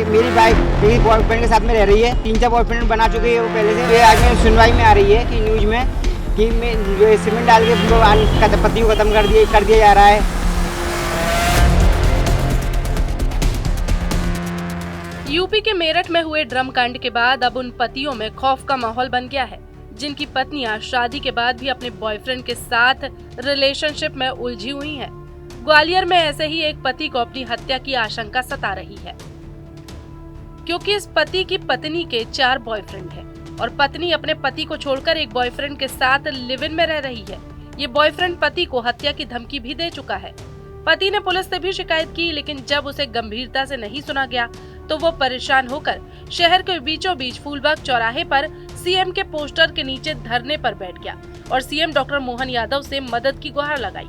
मेरी वाइफ मेरी बॉयफ्रेंड के साथ में रह रही है, 3-4 बॉयफ्रेंड बना चुकी है वो पहले से। ये आज मेरी सुनवाई में आ रही है कि न्यूज़ में कि मैं जो सीमेंट डाल के पति को खत्म कर दिया जा रहा है। यूपी के मेरठ में हुए ड्रम कांड के बाद अब उन पतियों में खौफ का माहौल बन गया है, जिनकी पत्नियां शादी के बाद भी अपने बॉयफ्रेंड के साथ रिलेशनशिप में उलझी हुई हैं। ग्वालियर में ऐसे ही एक पति को अपनी हत्या की आशंका सता रही है, क्योंकि इस पति की पत्नी के 4 बॉयफ्रेंड हैं और पत्नी अपने पति को छोड़कर एक बॉयफ्रेंड के साथ लिव इन में रह रही है। ये बॉयफ्रेंड पति को हत्या की धमकी भी दे चुका है। पति ने पुलिस से भी शिकायत की, लेकिन जब उसे गंभीरता से नहीं सुना गया तो वो परेशान होकर शहर के बीचों बीच फूलबाग चौराहे पर सीएम के पोस्टर के नीचे धरने पर बैठ गया और सीएम डॉक्टर मोहन यादव से मदद की गुहार लगाई।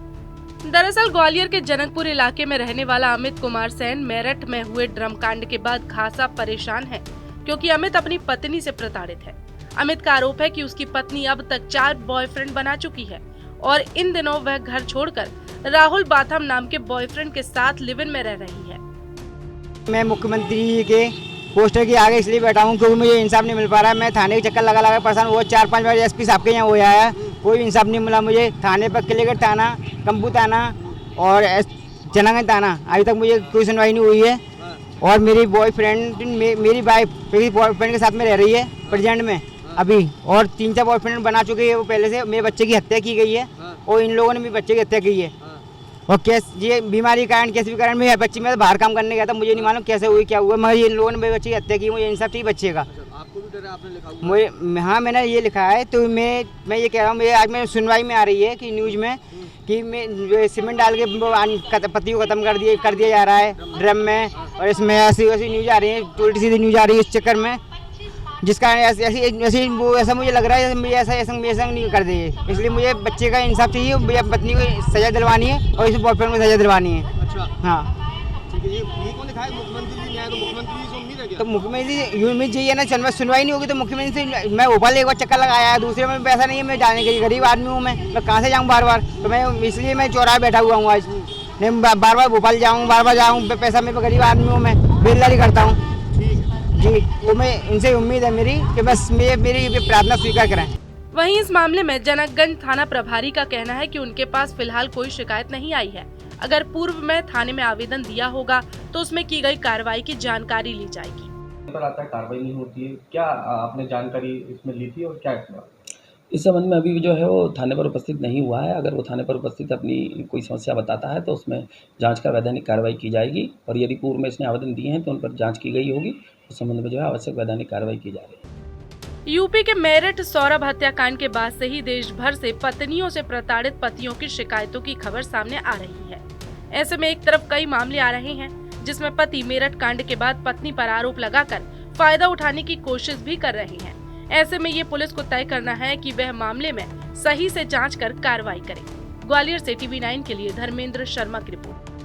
दरअसल ग्वालियर के जनकपुर इलाके में रहने वाला अमित कुमार सेन मेरठ में हुए ड्रम कांड के बाद खासा परेशान है, क्योंकि अमित अपनी पत्नी से प्रताड़ित है। अमित का आरोप है कि उसकी पत्नी अब तक 4 बॉयफ्रेंड बना चुकी है और इन दिनों वह घर छोड़कर राहुल बाथम नाम के बॉयफ्रेंड के साथ लिव इन में रह रही है। मैं मुख्यमंत्री के पोस्टर के आगे इसलिए बैठा हूँ क्योंकि मुझे इंसाफ नहीं मिल पा रहा है। मैं थाने के चक्कर लगा परेशान हुआ, 4-5 बार एसपी साहब के यहाँ हुआ है, कोई इंसाफ नहीं मिला मुझे। थाने पर किलेगढ़ थाना, कंबू थाना और जनागंज थाना, अभी तक मुझे कोई सुनवाई नहीं हुई है। और मेरी बॉयफ्रेंड मेरी वाइफ मेरी बॉयफ्रेंड के साथ में रह रही है प्रेजेंट में अभी, और 3-4 बॉयफ्रेंड बना चुके हैं वो पहले से। मेरे बच्चे की हत्या की गई है और इन लोगों ने मेरे बच्चे की हत्या की है। और ये बीमारी के कारण कैसे भी कारण मेरे बच्चे में बाहर काम करने गया था, मुझे नहीं मालूम कैसे हुई क्या हुआ, मगर इन लोगों ने मेरे बच्चे की हत्या की। मुझे इंसाफ चाहिए बच्चे का। आपको भी डर है, आपने लिखा हुआ? मुझे हाँ मैंने ये लिखा है। तो मैं ये कह रहा हूँ, आज मेरी सुनवाई में आ रही है कि न्यूज़ में कि मैं जो सीमेंट डाल के पति को खत्म कर दिया जा रहा है ड्रम में, और इसमें ऐसी न्यूज़ आ रही है, उल्टी सीधी न्यूज़ आ रही है इस चक्कर में, जिसका ऐसा मुझे लग रहा है मुझे ऐसा नहीं कर देंगे। इसलिए मुझे बच्चे का इंसाफ चाहिए, मुझे पत्नी को सजा दिलवानी है और इस बॉयफ्रेंड को सजा दिलवानी है। अच्छा हाँ ठीक है। ये कौन लिखा है? मुख्यमंत्री जी न्याय, तो मुख्यमंत्री जी से उम्मीद है क्या? तो मुख्यमंत्री उम्मीद चाहिए ना, सुनवाई नहीं होगी तो मुख्यमंत्री से। मैं भोपाल एक बार चक्कर लगाया है, दूसरे में पैसा नहीं है मैं जाने के लिए, गरीब आदमी हूँ मैं कहाँ से जाऊँ बार। तो मैं इसलिए मैं चौराहे बैठा हुआ हूँ आज, नहीं बार भोपाल जाऊँ, बार जाऊँ, पैसा मेरे गरीब आदमी हूँ, मैं बेलदारी करता हूँ जी। वो मैं इनसे उम्मीद है मेरी कि बस मेरी प्रार्थना स्वीकार करें। वहीं इस मामले में जनकगंज थाना प्रभारी का कहना है कि उनके पास फिलहाल कोई शिकायत नहीं आई है। अगर पूर्व में थाने में आवेदन दिया होगा तो उसमें की गई कार्रवाई की जानकारी ली जाएगी। पर आता है कार्रवाई नहीं होती है, क्या आपने जानकारी इसमें ली थी और क्या इसमें? इस संबंध में अभी जो है वो थाने पर उपस्थित नहीं हुआ है। अगर वो थाने पर उपस्थित अपनी कोई समस्या बताता है तो उसमें जांच का वैधानिक कार्रवाई की जाएगी, और यदि पूर्व में इसने आवेदन दिए हैं तो उन पर जांच की गई होगी। उस संबंध में जो है आवश्यक वैधानिक कार्रवाई की जा रही है। यूपी के मेरठ सौरभ हत्याकांड के बाद से ही देश भर से पत्नियों से प्रताड़ित पतियों की शिकायतों की खबर सामने आ रही है। ऐसे में एक तरफ कई मामले आ रहे हैं जिसमें पति मेरठ कांड के बाद पत्नी पर आरोप लगाकर फायदा उठाने की कोशिश भी कर रहे हैं। ऐसे में ये पुलिस को तय करना है कि वह मामले में सही से जांच कर कार्रवाई करे। ग्वालियर से TV9 के लिए धर्मेंद्र शर्मा की रिपोर्ट।